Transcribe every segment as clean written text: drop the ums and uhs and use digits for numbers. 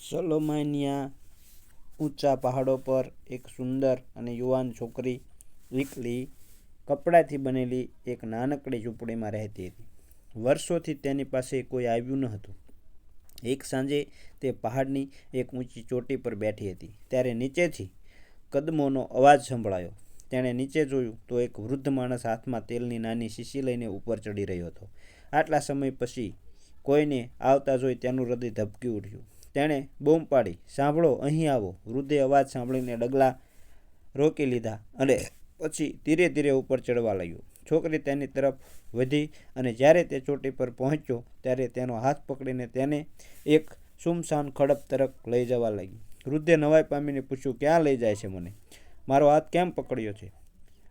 સલોમાનિયા ઊંચા પહાડો પર એક સુંદર અને યુવાન છોકરી એકલી કપડાથી બનેલી એક નાનકડી ઝૂંપડીમાં રહેતી હતી. વર્ષોથી તેની પાસે કોઈ આવ્યું ન હતું. એક સાંજે તે પહાડની એક ઊંચી ચોટી પર બેઠી હતી ત્યારે નીચેથી કદમોનો અવાજ સંભળાયો. તેણે નીચે જોયું તો એક વૃદ્ધ માણસ હાથમાં તેલની નાની શીશી લઈને ઉપર ચડી રહ્યો હતો. આટલા સમય પછી કોઈને આવતા જોઈ તેનું હૃદય ધબકી ઉઠ્યું. તેણે બૂમ પાડી, "સાંભળો, અહીં આવો." વૃદ્ધે અવાજ સાંભળીને ડગલા રોકી લીધા અને પછી ધીરે ધીરે ઉપર ચડવા લાગ્યો. છોકરી તેની તરફ વધી અને જ્યારે તે ચોટી પર પહોંચ્યો ત્યારે તેનો હાથ પકડીને તેને એક સુમસાન ખડક તરફ લઈ જવા લાગી. વૃદ્ધે નવાઈ પામીને પૂછ્યું, "ક્યાં લઈ જાય છે મને? મારો હાથ કેમ પકડ્યો છે?"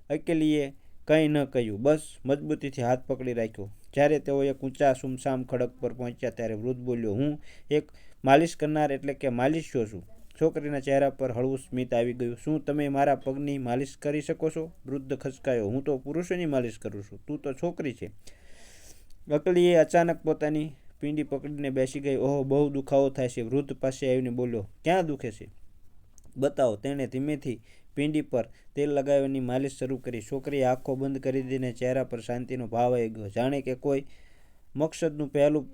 અકેલીએ કંઈ ન કહ્યું, બસ મજબૂતીથી હાથ પકડી રાખ્યો. જ્યારે તેઓ એક ઊંચા સુમસામ ખડક પર પહોંચ્યા ત્યારે વૃદ્ધ બોલ્યો, "હું એક માલિશ કરનાર એટલે કે માલિશો છું." છોકરીના ચહેરા પર હળવું સ્મિત આવી ગયું. "શું તમે મારા પગની માલિશ કરી શકો છો?" વૃદ્ધ ખચકાયો, "હું તો પુરુષોની માલિશ કરું છું, તું તો છોકરી છે." અકલીએ અચાનક પોતાની પીંડી પકડીને બેસી ગઈ. "ઓહ, બહુ દુખાવો થાય છે." વૃદ્ધ પાસે આવીને બોલ્યો, "ક્યાં દુખે છે? બતાવો." તેણે ધીમેથી પીંડી પર તેલ લગાવીને માલિશ શરૂ કરી. છોકરીએ આંખો બંધ કરી દીધી. ચહેરા પર શાંતિનો ભાવ આવી ગયો, જાણે કે કોઈ મકસદનું પહેલું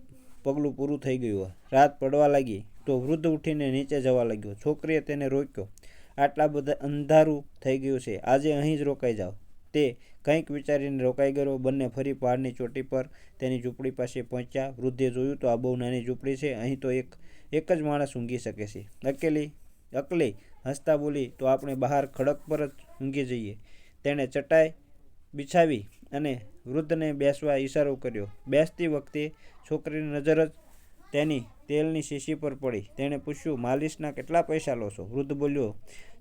પગલું પૂરું થઈ ગયું હોય. રાત પડવા લાગી તો વૃદ્ધ ઉઠીને નીચે જવા લાગ્યો. છોકરીએ તેને રોક્યો, "આટલા બધા અંધારું થઈ ગયું છે, આજે અહીં જ રોકાઈ જાઓ." તે કંઈક વિચારીને રોકાઈ ગયો. બંને ફરી પહાડની ચોટી પર તેની ઝૂંપડી પાસે પહોંચ્યા. વૃદ્ધે જોયું તો આ બહુ નાની ઝૂંપડી છે. અહીં તો એક જ માણસ ઊંઘી શકે છે. અકલી હસતા બોલી, "તો આપણે બહાર ખડક પર જ ઊંઘી જઈએ." તેણે ચટાઈ બિછાવી અને વૃદ્ધને બેસવા ઈશારો કર્યો. બેસતી વખતે છોકરીની નજર જ તેની તેલની શીશી પર પડી. તેણે પૂછ્યું, "માલિશના કેટલા પૈસા લો છો?" વૃદ્ધ બોલ્યો,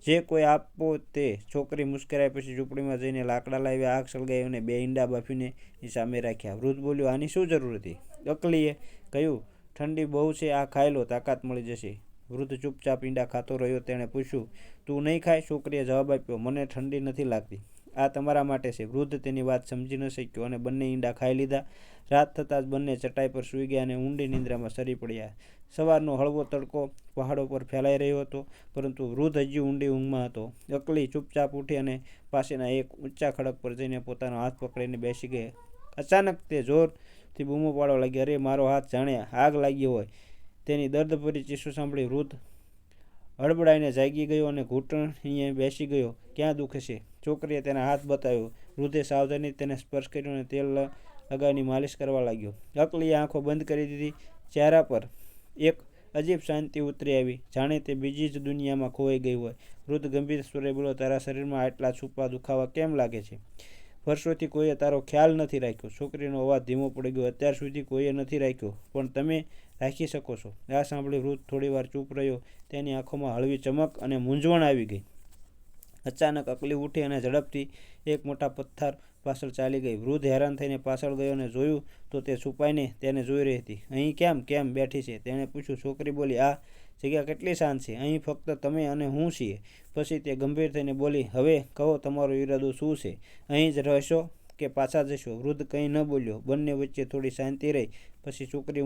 "જે કોઈ આપો તે." છોકરી મુસ્કરાઈ પછી ઝૂંપડીમાં જઈને લાકડા લાવી, આગ સળગાવી અને 2 ઈંડા બાફીને એની સામે રાખ્યા. વૃદ્ધ બોલ્યો, "આની શું જરૂર હતી?" અકલીએ કહ્યું, "ઠંડી બહુ છે, આ ખાઈ લો, તાકાત મળી જશે." વૃદ્ધ ચૂપચાપ ઈંડા ખાતો રહ્યો. તેણે પૂછ્યું, "તું નહીં ખાય?" છોકરીએ જવાબ આપ્યો, "મને ઠંડી નથી લાગતી. આ તમારા માટે છે." વૃદ્ધ તેની વાત સમજી ન શક્યો અને બંને ઈંડા ખાઈ લીધા. રાત થતાં જ બંને ચટાઈ પર સૂઈ ગયા અને ઊંડી નિંદ્રામાં સરી પડ્યા. સવારનો હળવો તડકો પહાડો પર ફેલાઈ રહ્યો હતો, પરંતુ વૃદ્ધ હજી ઊંડી ઊંઘમાં હતો. અકલી ચૂપચાપ ઉઠી અને પાસેના એક ઊંચા ખડક પર જઈને પોતાનો હાથ પકડીને બેસી ગઈ. અચાનક તે જોરથી બૂમો પાડવા લાગી, "અરે, મારો હાથ જાણે આગ લાગી હોય." તેની દર્દભરી ચીસો સાંભળી વૃદ્ધ હડબડાઈને જાગી ગયો અને ઘૂંટણીએ બેસી ગયો. "ક્યાં દુખે છે?" છોકરીએ તેના હાથ બતાવ્યો. વૃદ્ધે સાવધાનીથી તેને સ્પર્શ કર્યો અને તેલ લગાવીને માલિશ કરવા લાગ્યો. અકલીએ આંખો બંધ કરી દીધી. ચહેરા પર એક અજીબ શાંતિ ઉતરી આવી, જાણે તે બીજી જ દુનિયામાં ખોવાઈ ગઈ હોય. વૃદ્ધ ગંભીર સ્વરે બોલ્યો, "તારા શરીરમાં આટલા છુપા દુખાવા કેમ લાગે છે? વર્ષોથી કોઈએ તારો ખ્યાલ નથી રાખ્યો." છોકરીનો અવાજ ધીમો પડી ગયો, "અત્યાર સુધી કોઈએ નથી રાખ્યો, પણ તમે રાખી શકો છો." આ સાંભળી વૃદ્ધ થોડીવાર ચૂપ રહ્યો. તેની આંખોમાં હળવી ચમક અને મૂંઝવણ આવી ગઈ. અચાનક અકલી ઉઠી અને ઝડપથી એક મોટા પથ્થર પાછળ ચાલી ગઈ. વૃદ્ધ હેરાન થઈને પાછળ ગયો અને જોયું તો તે છુપાઈને તેને જોઈ રહી હતી. "અહીં કેમ બેઠી છે?" તેણે પૂછ્યું. છોકરી બોલી, "આ જગ્યા કેટલી શાંત છે. અહીં ફક્ત તમે અને હું છીએ." પછી તે ગંભીર થઈને બોલી, "હવે કહો, તમારો ઈરાદો શું છે? અહીં જ રહેશો કે પાછા જશો?" વૃદ્ધ કંઈ ન બોલ્યો. બંને વચ્ચે થોડી શાંતિ રહી. પછી છોકરી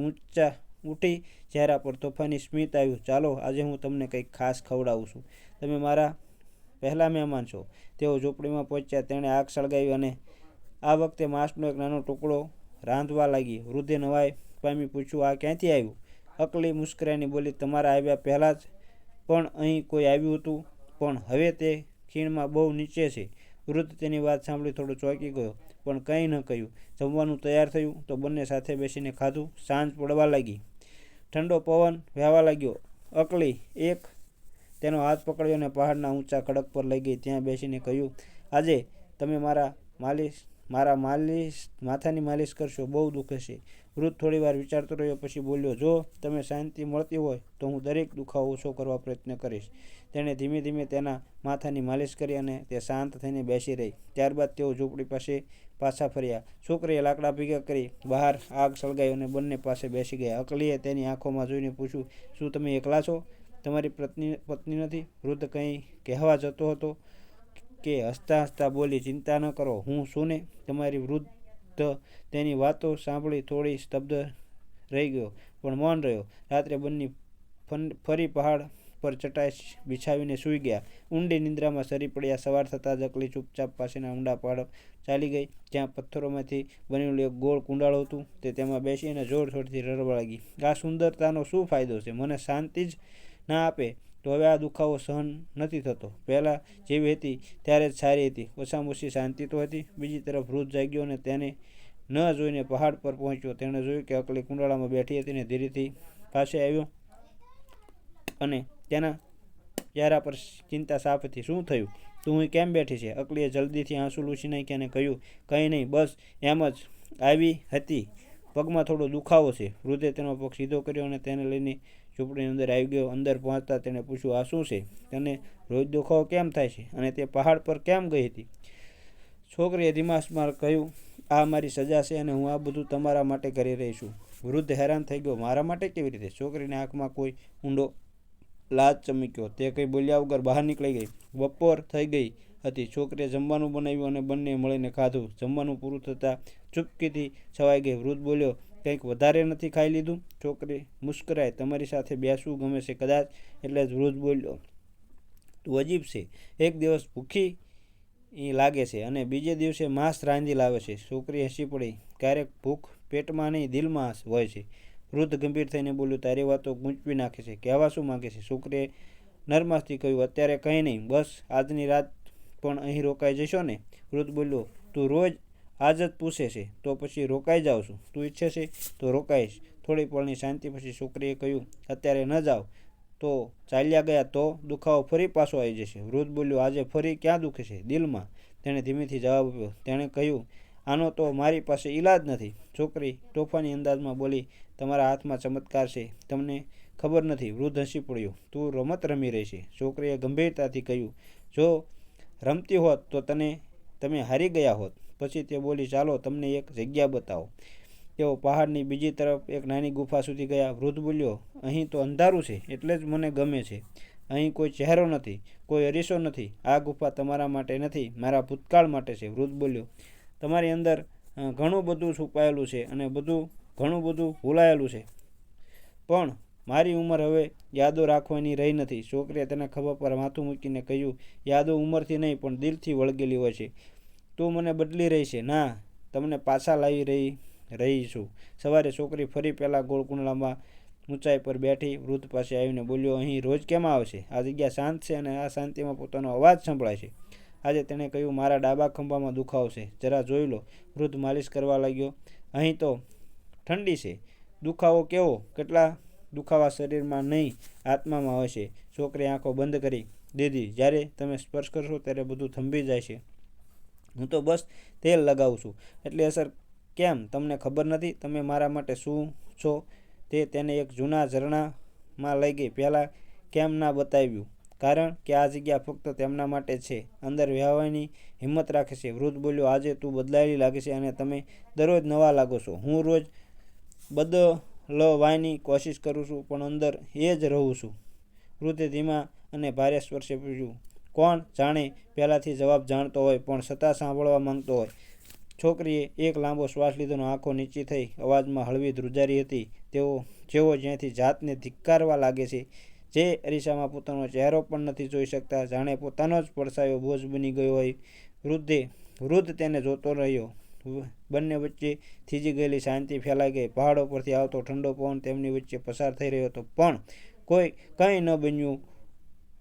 ઉઠી, ચહેરા પર તોફાની સ્મિત આવ્યું. "ચાલો, આજે હું તમને કંઈક ખાસ ખવડાવું છું. તમે મારા પહેલા મહેમાન છો." તેઓ ઝૂંપડીમાં પહોંચ્યા. તેણે આગ સળગાવી અને આ વખતે માંસનો એક નાનો ટુકડો રાંધવા લાગી. વૃદ્ધે નવાઈ પામી પૂછ્યું, "આ ક્યાંથી આવ્યું?" અકલી મુસ્કરાઈને બોલી, "તમારા આવ્યા પહેલાં જ પણ અહીં કોઈ આવ્યું હતું, પણ હવે તે ખીણમાં બહુ નીચે છે." વૃદ્ધ તેની વાત સાંભળી થોડો ચોંકી ગયો, પણ કંઈ ન કહ્યું. જમવાનું તૈયાર થયું તો બંને સાથે બેસીને ખાધું. સાંજ પડવા લાગી. ઠંડો પવન વહેવા લાગ્યો. અકલી તેનો હાથ પકડ્યો અને પહાડના ઊંચા ખડક પર લઈ ગઈ. ત્યાં બેસીને કહ્યું, "આજે તમે મારા માથાની માલિશ કરશો. બહુ દુખે છે." વૃદ્ધ થોડીવાર વિચારતો રહ્યો. પછી બોલ્યો, "જો તમને શાંતિ મળતી હોય તો હું દરેક દુખાવો ઓછો કરવા પ્રયત્ન કરીશ." તેણે ધીમે ધીમે તેના માથાની માલિશ કરી અને તે શાંત થઈને બેસી રહી. ત્યારબાદ તેઓ ઝૂંપડી પાસે પાછા ફર્યા. છોકરીએ લાકડા ભેગા કરી, બહાર આગ સળગાવી અને બંને પાસે બેસી ગયા. અકલીએ તેની આંખોમાં જોઈને પૂછ્યું, "શું તમે એકલા છો? તમારી પત્ની નથી?" વૃદ્ધ કંઈ કહેવા જતો હતો કે હસતા હસતા બોલી, "ચિંતા ન કરો, હું છું ને તમારી." વૃદ્ધ તેની વાતો સાંભળી થોડી સ્તબ્ધ રહી ગયો, પણ મૌન રહ્યો. રાત્રે બંને ફરી પહાડ પર ચટાઈ બિછાવીને સૂઈ ગયા. ઊંડી નિંદ્રામાં સરી પડ્યા. સવાર થતાં જ અકલી ચૂપચાપ પાસેના ઊંડા પહાડો ચાલી ગઈ, જ્યાં પથ્થરોમાંથી બનેલું એક ગોળ કુંડાળ હતું. તે તેમાં બેસીને જોરશોરથી રડવા લાગી. આ સુંદરતાનો શું ફાયદો છે? મને શાંતિ જ ના આપે તો હવે આ દુખાવો સહન નથી થતો. પહેલાં જેવી હતી ત્યારે જ સારી હતી. ઓછામાં ઓછી શાંતિ તો હતી. બીજી તરફ વૃદ્ધ જાગ્યો અને તેને ન જોઈને પહાડ પર પહોંચ્યો. તેણે જોયું કે અકલી કુંડાળામાં બેઠી હતી ને ધીરેથી પાસે આવ્યો અને તેના ચહેરા પર ચિંતા સાફ હતી. શું થયું? તું અહીં કેમ બેઠી છે? અકલીએ જલ્દીથી આંસુ લૂછી નાખ્યા અને કહ્યું, કંઈ નહીં, બસ એમ જ આવી હતી. પગમાં થોડો દુખાવો છે. વૃદ્ધે તેનો પગ સીધો કર્યો અને તેને લઈને ઝૂંપડીની અંદર આવી ગયો. અંદર પહોંચતા તેણે પૂછ્યું, આ શું છે? તને રોજ દુખાવો કેમ થાય છે? અને તે પહાડ પર કેમ ગઈ હતી? છોકરીએ ધીમાસમાં કહ્યું, આ મારી સજા છે અને હું આ બધું તમારા માટે કરી રહી છું. વૃદ્ધ હેરાન થઈ ગયો, મારા માટે કેવી રીતે? છોકરીની આંખમાં કોઈ ઊંડો લાજ ચમક્યો. તે કંઈ બોલ્યા વગર બહાર નીકળી ગઈ. બપોર થઈ ગઈ હતી. છોકરીએ જમવાનું બનાવ્યું અને બંને મળીને ખાધું. જમવાનું પૂરું થતાં ચૂપકીથી છવાઈ ગઈ. વૃદ્ધ બોલ્યો, કંઈક વધારે નથી ખાઈ લીધું? છોકરી મુસ્કરાઈ, તમારી સાથે બેસવું ગમે છે કદાચ. એટલે જ વૃદ્ધ બોલ્યો, તું અજીબ છે. એક દિવસ ભૂખી લાગે છે અને બીજે દિવસે માંસ રાંધી લાવે છે. છોકરી હસી પડી. ક્યારેક ભૂખ પેટમાં નહીં દિલમાં હોય છે. વૃદ્ધ ગંભીર થઈને બોલ્યું, તારી વાતો ગૂંચવી નાખે છે. કહેવા શું માંગે છે? છોકરીએ નરમાશથી કહ્યું, અત્યારે કંઈ નહીં, બસ આજની રાત પણ અહીં રોકાઈ જશો ને? વૃદ્ધ બોલ્યો, તું રોજ આજ જ પૂછે છે તો પછી રોકાઈ જાઉં છું. તું ઈચ્છે છે તો રોકાઈશ. થોડી પળની શાંતિ પછી છોકરીએ કહ્યું, અત્યારે ન જાઓ તો ચાલ્યા ગયા તો દુખાવો ફરી પાછો આવી જશે. વૃદ્ધ બોલ્યો, આજે ફરી ક્યાં દુખે છે? દિલમાં. તેણે ધીમેથી જવાબ આપ્યો. તેણે કહ્યું, આનો તો મારી પાસે ઈલાજ નથી. છોકરી તોફાની અંદાજમાં બોલી, તમારા હાથમાં ચમત્કાર છે, તમને ખબર નથી. વૃદ્ધ હસી પડ્યો, તું રમત રમી રહી છે. છોકરીએ ગંભીરતાથી કહ્યું, જો રમતી હોત તો તમે હારી ગયા હોત. પછી તે બોલી, ચાલો તમને એક જગ્યા બતાવો. તેઓ પહાડની બીજી તરફ એક નાની ગુફા સુધી ગયા. વૃદ્ધ બોલ્યો, અહીં તો અંધારું છે, એટલે જ મને ગમે છે. અહીં કોઈ ચહેરો નથી, કોઈ અરીસો નથી. આ ગુફા તમારા માટે નથી, મારા ભૂતકાળ માટે છે. વૃદ્ધ બોલ્યો, તમારી અંદર ઘણું બધું છુપાયેલું છે અને ઘણું બધું ભૂલાયેલું છે, પણ મારી ઉંમર હવે યાદો રાખવાની રહી નથી. છોકરીએ તેના ખભા પર માથું મૂકીને કહ્યું, યાદો ઉંમરથી નહીં પણ દિલથી વળગેલી હોય છે. તું મને બદલી રહી છે. ના, તમને પાછા લાવી રહી છું. સવારે છોકરી ફરી પહેલાં ગોળ કુંડાળામાં ઊંચાઈ પર બેઠી. વૃદ્ધ પાસે આવીને બોલ્યો, અહીં રોજ કેમ આવે છે? આ જગ્યા શાંત છે અને આ શાંતિમાં પોતાનો અવાજ સંભળાય છે. આજે તેણે કહ્યું, મારા ડાબા ખંભામાં દુખાવો છે, જરા જોઈ લો. વૃદ્ધ માલિશ કરવા લાગ્યો. અહીં તો ઠંડી છે. દુખાવો કેવો? કેટલા દુખાવા શરીરમાં નહીં, આત્મામાં હોય છે. છોકરીએ આંખો બંધ કરી દીધી. જ્યારે તમે સ્પર્શ કરશો ત્યારે બધું થંભી જાય છે. હું તો બસ તેલ લગાવું છું. એટલી અસર કેમ? તમને ખબર નથી તમે મારા માટે શું છો? તે તેને એક જૂના ઝરણામાં લઈ ગઈ. પહેલાં કેમ ના બતાવ્યું? કારણ કે આ જગ્યા ફક્ત તેમના માટે છે. અંદર વહેવાની હિંમત રાખે છે. વૃદ્ધ બોલ્યો, આજે તું બદલાયેલી લાગે છે અને તમે દરરોજ નવા લાગો છો. હું રોજ બદલવાની કોશિશ કરું છું, પણ અંદર એ જ રહું છું. વૃદ્ધે ધીમા અને ભારે સ્પર્શે પૂછ્યું, કોણ જાણે પહેલાંથી જવાબ જાણતો હોય પણ છતાં સાંભળવા માંગતો હોય. છોકરીએ એક લાંબો શ્વાસ લીધો. આંખો નીચી થઈ. અવાજમાં હળવી ધ્રુજારી હતી. જેઓ જ્યાંથી જાતને ધિક્કારવા લાગે છે, જે અરીસામાં પોતાનો ચહેરો પણ નથી જોઈ શકતા, જાણે પોતાનો જ પડછાયો બોજ બની ગયો હોય. વૃદ્ધ તેને જોતો રહ્યો. બંને વચ્ચે થીજી ગયેલી શાંતિ ફેલાઈ ગઈ. પહાડો પરથી આવતો ઠંડો પવન તેમની વચ્ચે પસાર થઈ રહ્યો હતો, પણ કંઈ ન બન્યું.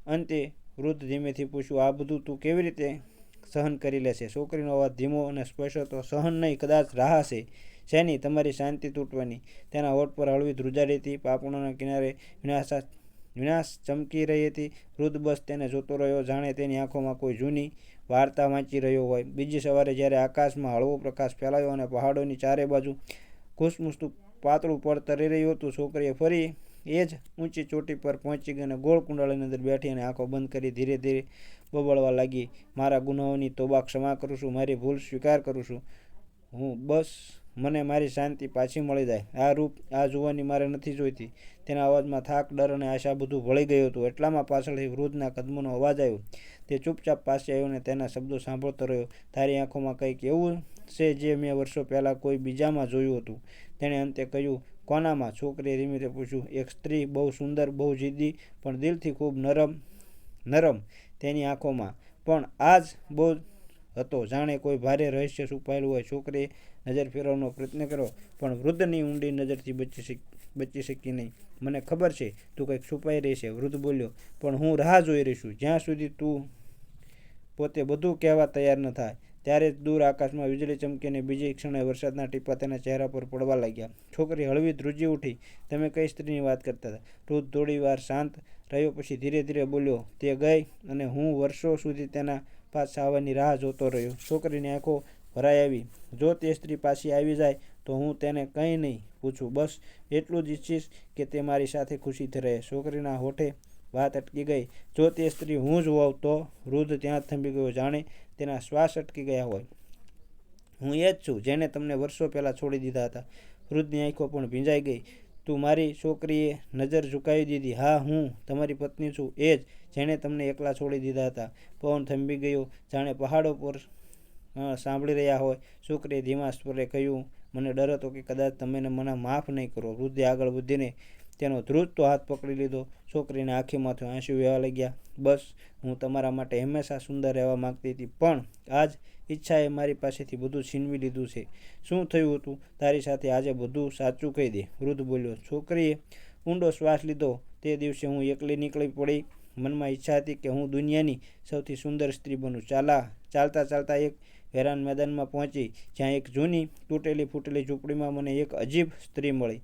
અંતે વૃદ્ધ ધીમેથી પૂછ્યું, આ બધું તું કેવી રીતે સહન કરી લેશે? છોકરીનો અવાજ ધીમો અને સ્પષ્ટ હતો. સહન નહીં, કદાચ રાહ છે. શેની? તમારી શાંતિ તૂટવાની. તેના હોઠ પર હળવી ધ્રુજારી હતી. પાપણોના કિનારે વિનાશ ચમકી રહી હતી. વૃદ્ધ બસ તેને જોતો રહ્યો, જાણે તેની આંખોમાં કોઈ જૂની વાર્તા વાંચી રહ્યો હોય. બીજી સવારે જ્યારે આકાશમાં હળવો પ્રકાશ ફેલાયો અને પહાડોની ચારે બાજુ ખુશમુસતું પાતળું પડ તરી રહ્યું હતું, છોકરીએ ફરી એ જ ઊંચી ચોટી પર પહોંચી ગઈ અને ગોળ કુંડાળીની અંદર બેઠી અને આંખો બંધ કરી ધીરે ધીરે બબડવા લાગી. મારા ગુનાહોની તોબા ક્ષમા કરું છું, મારી ભૂલ સ્વીકાર કરું છું. બસ મને મારી શાંતિ પાછી મળી જાય. આ રૂપ, આ જુવાની મારે નથી જોઈતી. તેના અવાજમાં થાક, ડર અને આશા બધું ભળી ગયું હતું. એટલામાં પાછળથી વૃદ્ધના કદમોનો અવાજ આવ્યો. તે ચૂપચાપ પાસે આવ્યો અને તેના શબ્દો સાંભળતો રહ્યો. તારી આંખોમાં કંઈક એવું છે જે મેં વર્ષો પહેલાં કોઈ બીજામાં જોયું હતું. તેણે અંતે કહ્યું, કોનામાં? છોકરીએ ધીમે ધીમે પૂછ્યું. એક સ્ત્રી, બહુ સુંદર, બહુ જિદ્દી, પણ દિલથી ખૂબ નરમ તેની આંખોમાં પણ આ જ બોજ હતો, જાણે કોઈ ભારે રહસ્ય છુપાયેલું હોય. છોકરીએ નજર ફેરવવાનો પ્રયત્ન કર્યો, પણ વૃદ્ધની ઊંડી નજરથી બચી શકી નહીં. મને ખબર છે તું કંઈક છુપાઈ રહી છે, વૃદ્ધ બોલ્યો, પણ હું રાહ જોઈ રહી છું જ્યાં સુધી તું પોતે બધું કહેવા તૈયાર ન થાય. ત્યારે જ દૂર આકાશમાં વીજળી ચમકી અને બીજી ક્ષણે વરસાદના ટીપાં તેના ચહેરા પર પડવા લાગ્યા. છોકરી હળવી ધ્રુજી ઉઠી. તમે કઈ સ્ત્રીની વાત કરતા હતા? વૃદ્ધ થોડી વાર શાંત રહ્યો, પછી ધીરે ધીરે બોલ્યો, તે ગઈ અને હું વર્ષો સુધી તેના પાછા આવવાની રાહ જોતો રહ્યો. છોકરીની આંખો ભરાઈ આવી. જો તે સ્ત્રી પાછી આવી જાય તો હું તેને કંઈ નહીં પૂછું, બસ એટલું જ ઈચ્છીશ કે તે મારી સાથે ખુશીથી રહે. છોકરીના હોઠે વાત અટકી ગઈ. જો તે સ્ત્રી હું જ હોઉં તો? વૃદ્ધ ત્યાં જ થંભી ગયો, જાણે તેના શ્વાસ અટકી ગયા હોય. હું એ જ છું જેણે તમને વર્ષો પહેલાં છોડી દીધા હતા. વૃદ્ધની આંખો પણ ભીંજાઈ ગઈ. તું મારી? છોકરીએ નજર ઝુકાવી દીધી. હા, હું તમારી પત્ની છું, એ જ જેણે તમને એકલા છોડી દીધા હતા. પવન થંભી ગયો, જાણે પહાડો પર સાંભળી રહ્યા હોય. છોકરીએ ધીમા સ્વરે કહ્યું, મને ડર હતો કે કદાચ તમે મને માફ નહીં કરો. વૃદ્ધે આગળ વધીને તેનો ધ્રુજતો હાથ પકડી લીધો. છોકરીને આંખીમાંથી આંસુ વહેવા લાગ્યા. બસ, હું તમારા માટે હંમેશા સુંદર રહેવા માંગતી હતી, પણ આજ ઈચ્છાએ મારી પાસેથી બધું છીનવી લીધું છે. શું થયું હતું તારી સાથે? આજે બધું સાચું કહી દે, વૃદ્ધ બોલ્યો. છોકરીએ ઊંડો શ્વાસ લીધો. તે દિવસે હું એકલી નીકળી પડી. મનમાં ઈચ્છા હતી કે હું દુનિયાની સૌથી સુંદર સ્ત્રી બનું. ચાલતા ચાલતા એક વેરાન મેદાનમાં પહોંચી, જ્યાં એક જૂની તૂટેલી ફૂટેલી ઝૂંપડીમાં મને એક અજીબ સ્ત્રી મળી,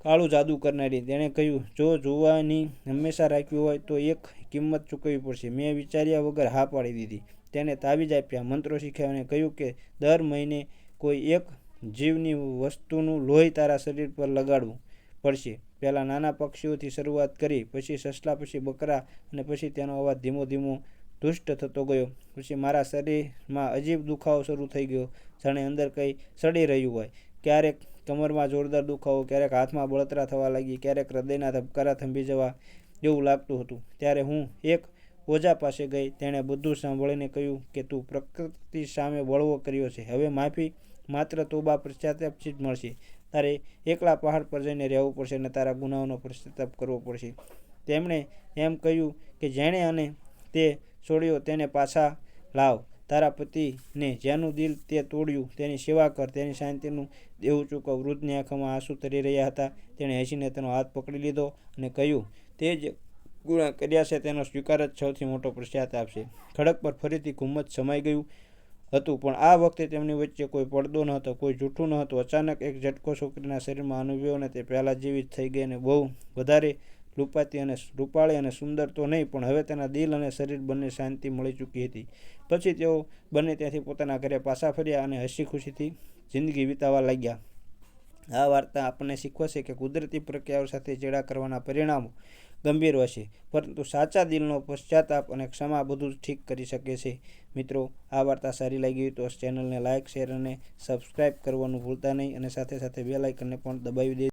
કાળું જાદુ કરનારી. તેણે કહ્યું, જો જોવાની હંમેશા રાખવી હોય તો એક કિંમત ચૂકવવી પડશે. મેં વિચાર્યા વગર હા પાડી દીધી. તેને તાવીજ આપ્યા, મંત્રો શીખ્યા અને કહ્યું કે દર મહિને કોઈ એક જીવની વસ્તુનું લોહી તારા શરીર પર લગાડવું પડશે. પહેલાં નાના પક્ષીઓથી શરૂઆત કરી, પછી સસલા, પછી બકરા, અને પછી તેનો અવાજ ધીમો ધીમો દુષ્ટ થતો ગયો. પછી મારા શરીરમાં અજીબ દુખાવો શરૂ થઈ ગયો, જાણે અંદર કંઈ સડી રહ્યું હોય. ક્યારેક કમરમાં જોરદાર દુખાવો, ક્યારેક હાથમાં બળતરા થવા લાગી, ક્યારેક હૃદયના ધબકારા થંભી જવા જેવું લાગતું હતું. ત્યારે હું એક ઓઝા પાસે ગઈ. તેણે બધું સાંભળીને કહ્યું કે તું પ્રકૃતિ સામે બળવો કર્યો છે. હવે માફી માત્ર તોબા પશ્ચાતાપથી જ મળશે. તારે એકલા પહાડ પર જઈને રહેવું પડશે અને તારા ગુનાહોનો પશ્ચાતાપ કરવો પડશે. તેમણે એમ કહ્યું કે જેણે અને તે છોડ્યો તેને પાછા લાવ. તારા પતિને જેનું દિલ તે તોડ્યું તેની સેવા કર, તેની શાંતિનું દેવું ચૂકવ. વૃદ્ધની આંખોમાં આંસુ તરી રહ્યા હતા. તેણે હસીને તેનો હાથ પકડી લીધો અને કહ્યું, તે જે ગુના કર્યા છે તેનો સ્વીકાર જ સૌથી મોટો પશ્ચાતાપ છે. ખડક પર ફરીથી ઘુમ્મત સમાઈ ગયું હતું, પણ આ વખતે તેમની વચ્ચે કોઈ પડદો ન હતો, કોઈ જૂઠું ન હતું. અચાનક એક ઝટકો છોકરીના શરીરમાં અનુભવ્યો અને તે પહેલાં જેવી જ થઈ ગઈ અને બહુ વધારે રૂપાતી અને રૂપાળી અને સુંદર તો નહીં, પણ હવે તેના દિલ અને શરીર બંને શાંતિ મળી ચૂકી હતી. પછી તેઓ બંને ત્યાંથી પોતાના ઘરે પાછા ફર્યા અને હસી ખુશીથી જિંદગી વિતાવવા લાગ્યા. આ વાર્તા આપણને શીખવે છે કે કુદરતી પ્રક્રિયાઓ સાથે ચેડા કરવાના પરિણામો ગંભીર હોય છે, પરંતુ સાચા દિલનો પશ્ચાતાપ અને ક્ષમા બધું જ ઠીક કરી શકે છે. મિત્રો, આ વાર્તા સારી લાગી હોય તો ચેનલને લાઇક, શેર અને સબસ્ક્રાઈબ કરવાનું ભૂલતા નહીં, અને સાથે સાથે બેલ આઇકનને પણ દબાવી દેજો.